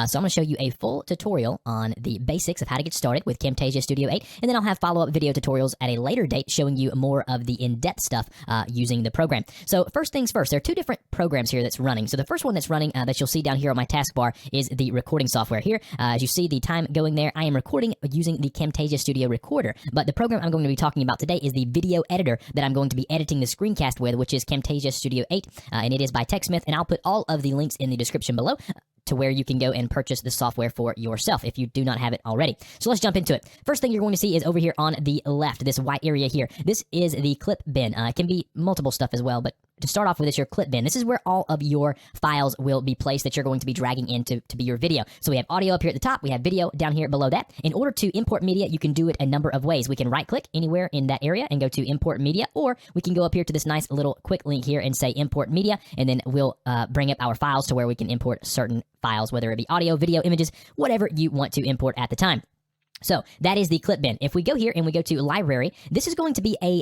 So I'm going to show you a full tutorial on the basics of how to get started with Camtasia Studio 8, and then I'll have follow-up video tutorials at a later date showing you more of the in-depth stuff using the program. So first things first, there are two different programs here that's running. So the first one that's running that you'll see down here on my taskbar is the recording software here. As you see the time going there, I am recording using the Camtasia Studio Recorder, but the program I'm going to be talking about today is the video editor that I'm going to be editing the screencast with, which is Camtasia Studio 8, and it is by TechSmith, and I'll put all of the links in the description below to where you can go and purchase the software for yourself if you do not have it already. So let's jump into it. First thing you're going to see is over here on the left, this white area here. This is the clip bin. It can be multiple stuff as well, but to start off with is your clip bin. This is where all of your files will be placed that you're going to be dragging into to be your video. So we have audio up here at the top, we have video down here below that. In order to import media, you can do it a number of ways. We can right click anywhere in that area and go to import media, or we can go up here to this nice little quick link here and say import media, and then we'll bring up our files to where we can import certain files, whether it be audio, video, images, whatever you want to import at the time. So that is the clip bin. If we go here and we go to library, this is going to be a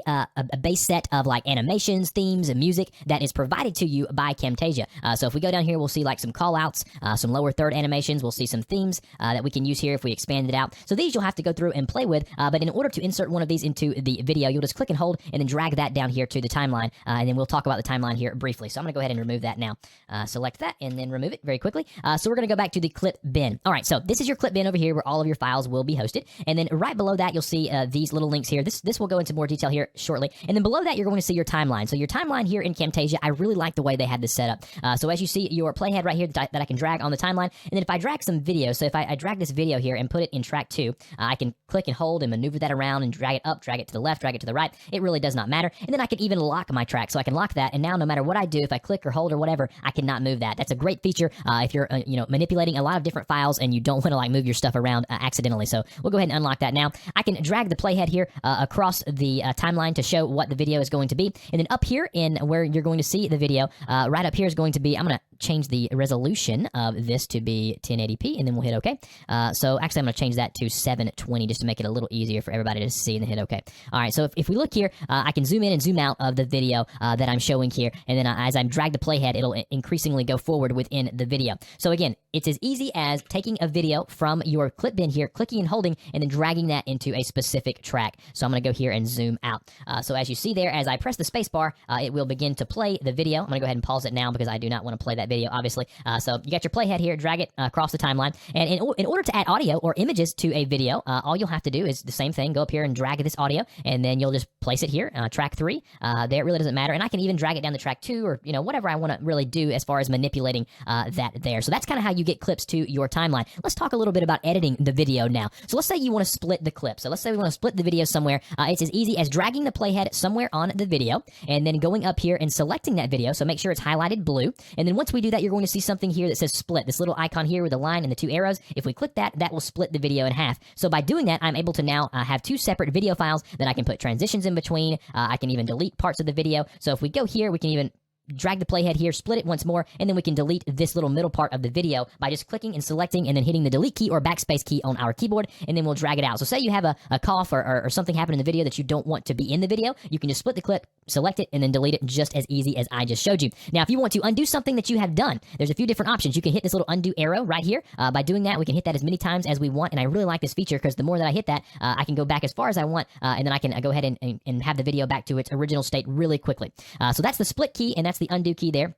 base set of like animations, themes, and music that is provided to you by Camtasia. So if we go down here, we'll see like some call outs, some lower third animations. We'll see some themes that we can use here if we expand it out. So these you'll have to go through and play with. But in order to insert one of these into the video, you'll just click and hold and then drag that down here to the timeline. And then we'll talk about the timeline here briefly. So I'm going to go ahead and remove that now. Select that and then remove it very quickly. So we're going to go back to the clip bin. All right, so this is your clip bin over here where all of your files will be hosted. And then right below that, you'll see these little links here. This will go into more detail here shortly. And then below that, you're going to see your timeline. So your timeline here in Camtasia, I really like the way they had this set up. So as you see your playhead right here that I can drag on the timeline. And then if I drag some video, so if I drag this video here and put it in track 2, I can click and hold and maneuver that around and drag it up, drag it to the left, drag it to the right. It really does not matter. And then I can even lock my track. So I can lock that. And now no matter what I do, if I click or hold or whatever, I cannot move that. That's a great feature if you're manipulating a lot of different files and you don't want to like move your stuff around accidentally. So we'll go ahead and unlock that now. I can drag the playhead here across the timeline to show what the video is going to be. And then up here in where you're going to see the video, right up here is going to be, I'm going to change the resolution of this to be 1080p, and then we'll hit OK. So actually, I'm going to change that to 720 just to make it a little easier for everybody to see, and then hit OK. All right, so if we look here, I can zoom in and zoom out of the video that I'm showing here, and then as I drag the playhead, it'll increasingly go forward within the video. So again, it's as easy as taking a video from your clip bin here, clicking and holding, and then dragging that into a specific track. So I'm going to go here and zoom out. So as you see there, as I press the space bar, it will begin to play the video. I'm going to go ahead and pause it now because I do not want to play that video, obviously. So you got your playhead here, drag it across the timeline. And in order to add audio or images to a video, all you'll have to do is the same thing. Go up here and drag this audio, and then you'll just place it here, track 3. There, it really doesn't matter. And I can even drag it down to track 2 or, whatever I want to really do as far as manipulating that there. So that's kind of how you get clips to your timeline. Let's talk a little bit about editing the video now. So let's say you want to split the clip. So let's say we want to split the video somewhere. It's as easy as dragging the playhead somewhere on the video and then going up here and selecting that video. So make sure it's highlighted blue. And then once we do that, you're going to see something here that says split. This little icon here with the line and the 2 arrows. If we click that, that will split the video in half. So by doing that, I'm able to now have 2 separate video files that I can put transitions in between. I can even delete parts of the video. So if we go here, we can even drag the playhead here, split it once more, and then we can delete this little middle part of the video by just clicking and selecting and then hitting the delete key or backspace key on our keyboard, and then we'll drag it out. So say you have a cough or something happen in the video that you don't want to be in the video, you can just split the clip, select it, and then delete it just as easy as I just showed you. Now, if you want to undo something that you have done, there's a few different options. You can hit this little undo arrow right here. By doing that, we can hit that as many times as we want, and I really like this feature because the more that I hit that, I can go back as far as I want, and then I can go ahead and have the video back to its original state really quickly. So that's the split key, and that's the undo key there.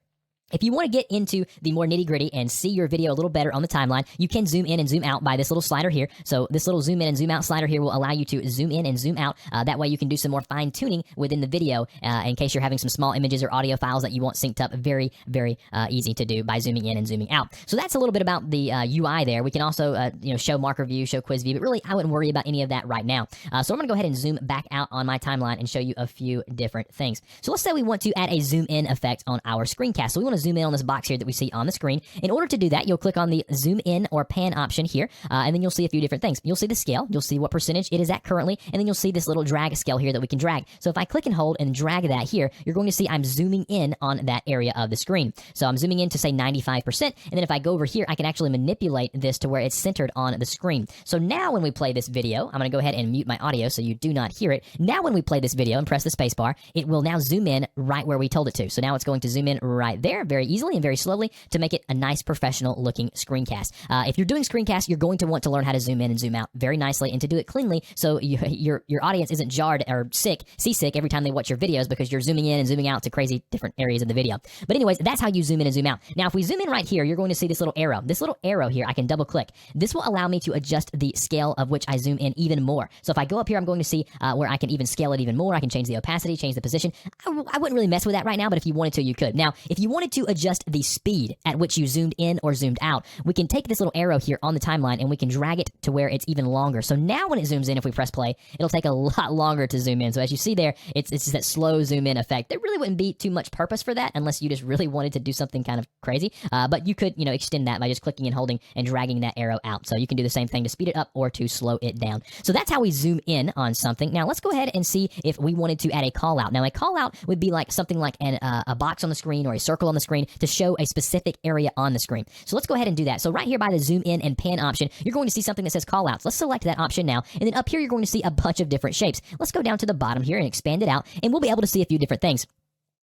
If you want to get into the more nitty-gritty and see your video a little better on the timeline, you can zoom in and zoom out by this little slider here. So this little zoom in and zoom out slider here will allow you to zoom in and zoom out. That way you can do some more fine-tuning within the video in case you're having some small images or audio files that you want synced up. Very, very easy to do by zooming in and zooming out. So that's a little bit about the UI there. We can also show marker view, show quiz view, but really I wouldn't worry about any of that right now. So I'm going to go ahead and zoom back out on my timeline and show you a few different things. So let's say we want to add a zoom in effect on our screencast. So we want to zoom in on this box here that we see on the screen. In order to do that, you'll click on the zoom in or pan option here, and then you'll see a few different things. You'll see the scale, you'll see what percentage it is at currently, and then you'll see this little drag scale here that we can drag. So if I click and hold and drag that here, you're going to see I'm zooming in on that area of the screen. So I'm zooming in to say 95%, and then if I go over here, I can actually manipulate this to where it's centered on the screen. So now when we play this video, I'm going to go ahead and mute my audio so you do not hear it. Now when we play this video and press the space bar, it will now zoom in right where we told it to. So now it's going to zoom in right there, very easily and very slowly to make it a nice professional looking screencast. If you're doing screencasts, you're going to want to learn how to zoom in and zoom out very nicely and to do it cleanly so your audience isn't jarred or seasick every time they watch your videos because you're zooming in and zooming out to crazy different areas of the video. But anyways, that's how you zoom in and zoom out. Now, if we zoom in right here, you're going to see this little arrow. This little arrow here, I can double click. This will allow me to adjust the scale of which I zoom in even more. So if I go up here, I'm going to see where I can even scale it even more. I can change the opacity, change the position. I wouldn't really mess with that right now, but if you wanted to, you could. Now, if you wanted to adjust the speed at which you zoomed in or zoomed out, we can take this little arrow here on the timeline and we can drag it to where it's even longer. So now when it zooms in, if we press play, it'll take a lot longer to zoom in. So as you see there, it's just that slow zoom in effect. There really wouldn't be too much purpose for that unless you just really wanted to do something kind of crazy. But you could, extend that by just clicking and holding and dragging that arrow out. So you can do the same thing to speed it up or to slow it down. So that's how we zoom in on something. Now let's go ahead and see if we wanted to add a call out. Now a call out would be like something like a box on the screen or a circle on the screen to show a specific area on the screen. So let's go ahead and do that. So right here by the zoom in and pan option, you're going to see something that says call outs. Let's select that option now. And then up here, you're going to see a bunch of different shapes. Let's go down to the bottom here and expand it out. And we'll be able to see a few different things.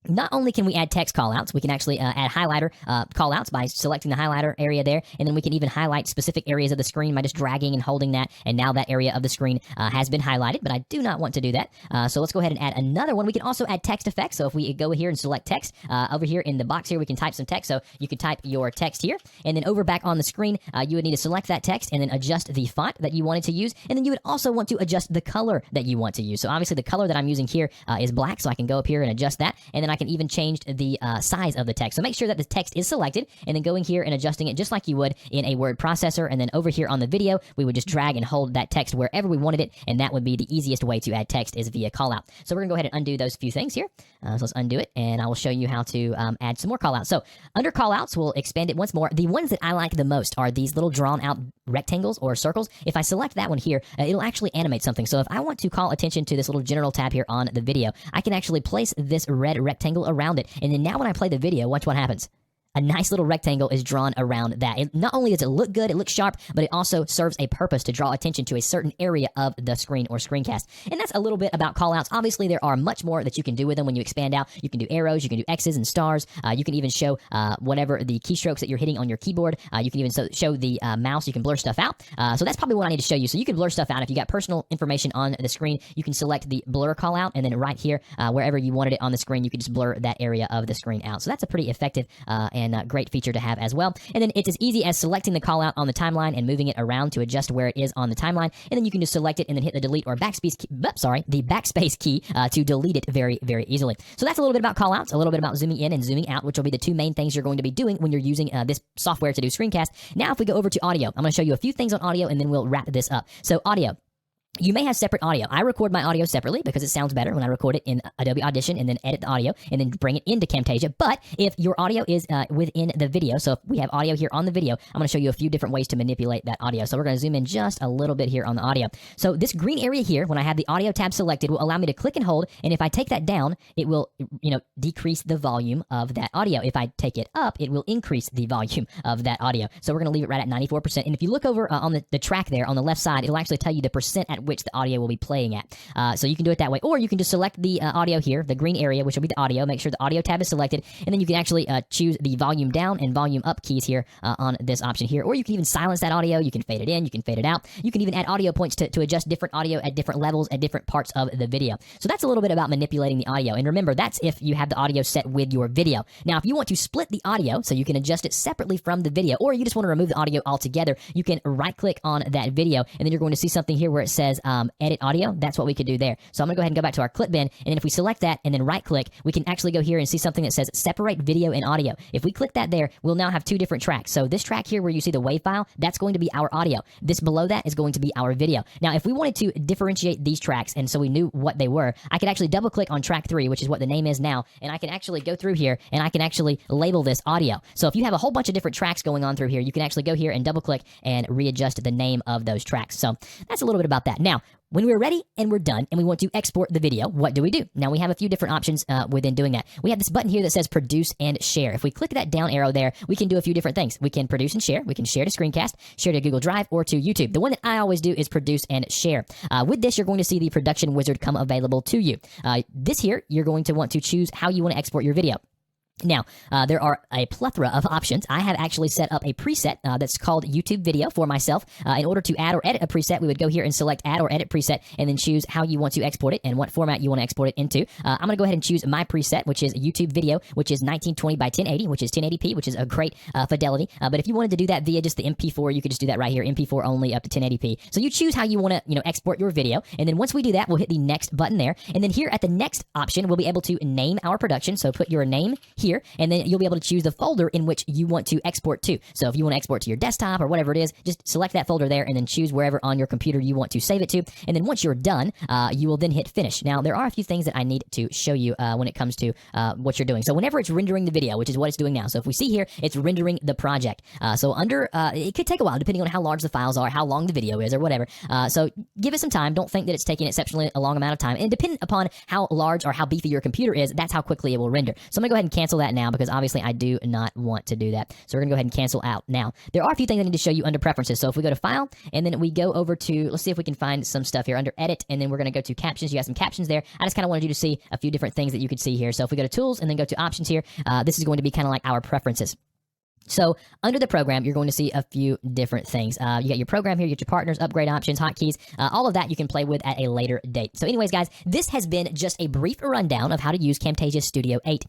Not only can we add text callouts, we can actually add highlighter callouts by selecting the highlighter area there, and then we can even highlight specific areas of the screen by just dragging and holding that, and now that area of the screen has been highlighted, but I do not want to do that. So let's go ahead and add another one. We can also add text effects, so if we go here and select text, over here in the box here, we can type some text, so you can type your text here, and then over back on the screen, you would need to select that text and then adjust the font that you wanted to use, and then you would also want to adjust the color that you want to use. So obviously the color that I'm using here is black, so I can go up here and adjust that, and then I can even change the size of the text. So make sure that the text is selected, and then going here and adjusting it just like you would in a word processor, and then over here on the video, we would just drag and hold that text wherever we wanted it, and that would be the easiest way to add text is via callout. So we're gonna go ahead and undo those few things here. So let's undo it, and I will show you how to add some more callouts. So under callouts, we'll expand it once more. The ones that I like the most are these little drawn out rectangles or circles. If I select that one here, it'll actually animate something. So if I want to call attention to this little general tab here on the video, I can actually place this red rectangle around it. And then now when I play the video, watch what happens. A nice little rectangle is drawn around that. Not only does it look good, it looks sharp, but it also serves a purpose to draw attention to a certain area of the screen or screencast. And that's a little bit about callouts. Obviously, there are much more that you can do with them when you expand out. You can do arrows, you can do X's and stars. You can even show whatever the keystrokes that you're hitting on your keyboard. You can even show the mouse. You can blur stuff out. So that's probably what I need to show you. So you can blur stuff out. If you got personal information on the screen, you can select the blur callout, and then right here, wherever you wanted it on the screen, you can just blur that area of the screen out. So that's a pretty effective and great feature to have as well. And then it's as easy as selecting the callout on the timeline and moving it around to adjust where it is on the timeline. And then you can just select it and then hit the delete or backspace key to delete it very, very easily. So that's a little bit about callouts, a little bit about zooming in and zooming out, which will be the two main things you're going to be doing when you're using this software to do screencast. Now, if we go over to audio, I'm going to show you a few things on audio, and then we'll wrap this up. So audio. You may have separate audio. I record my audio separately because it sounds better when I record it in Adobe Audition and then edit the audio and then bring it into Camtasia. But if your audio is within the video, so if we have audio here on the video, I'm going to show you a few different ways to manipulate that audio. So we're going to zoom in just a little bit here on the audio. So this green area here, when I have the audio tab selected, will allow me to click and hold. And if I take that down, it will, decrease the volume of that audio. If I take it up, it will increase the volume of that audio. So we're going to leave it right at 94%. And if you look over on the track there on the left side, it'll actually tell you the percent at which the audio will be playing at. So you can do it that way, or you can just select the audio here, the green area, which will be the audio. Make sure the audio tab is selected, and then you can actually choose the volume down and volume up keys here on this option here, or you can even silence that audio. You can fade it in, you can fade it out. You can even add audio points to adjust different audio at different levels at different parts of the video. So that's a little bit about manipulating the audio, and remember, that's if you have the audio set with your video. Now, if you want to split the audio so you can adjust it separately from the video, or you just want to remove the audio altogether, you can right-click on that video, and then you're going to see something here where it says edit audio. That's what we could do there. So I'm going to go ahead and go back to our clip bin, and then if we select that and then right click, we can actually go here and see something that says separate video and audio. If we click that there, we'll now have two different tracks. So this track here where you see the WAV file, that's going to be our audio. This below that is going to be our video. Now, if we wanted to differentiate these tracks and so we knew what they were, I could actually double click on track 3, which is what the name is now, and I can actually go through here and I can actually label this audio. So if you have a whole bunch of different tracks going on through here, you can actually go here and double click and readjust the name of those tracks. So that's a little bit about that. Now, when we're ready and we're done and we want to export the video, what do we do? Now, we have a few different options within doing that. We have this button here that says produce and share. If we click that down arrow there, we can do a few different things. We can produce and share. We can share to Screencast, share to Google Drive, or to YouTube. The one that I always do is produce and share. With this, you're going to see the production wizard come available to you. This here, you're going to want to choose how you want to export your video. Now, there are a plethora of options. I have actually set up a preset that's called YouTube Video for myself. In order to add or edit a preset, we would go here and select Add or Edit Preset, and then choose how you want to export it and what format you want to export it into. I'm going to go ahead and choose my preset, which is YouTube Video, which is 1920 by 1080, which is 1080p, which is a great fidelity. But if you wanted to do that via just the MP4, you could just do that right here, MP4 only up to 1080p. So you choose how you want to, export your video, and then once we do that, we'll hit the next button there, and then here at the next option, we'll be able to name our production. So put your name here, and then you'll be able to choose the folder in which you want to export to. So if you want to export to your desktop or whatever it is, just select that folder there and then choose wherever on your computer you want to save it to. And then once you're done, you will then hit finish. Now, there are a few things that I need to show you when it comes to what you're doing. So whenever it's rendering the video, which is what it's doing now. So if we see here, it's rendering the project. So it could take a while depending on how large the files are, how long the video is, or whatever. So give it some time. Don't think that it's taking exceptionally a long amount of time. And depending upon how large or how beefy your computer is, that's how quickly it will render. So I'm going to go ahead and cancel that now because obviously I do not want to do that. So we're going to go ahead and cancel out now. There are a few things I need to show you under preferences. So if we go to File, and then we go over to, let's see if we can find some stuff here under Edit, and then we're going to go to Captions. You have some captions there. I just kind of wanted you to see a few different things that you could see here. So if we go to Tools and then go to Options here, this is going to be kind of like our preferences. So under the program, you're going to see a few different things. You got your program here, you got your partners, upgrade options, hotkeys, all of that you can play with at a later date. So anyways, guys, this has been just a brief rundown of how to use Camtasia Studio 8.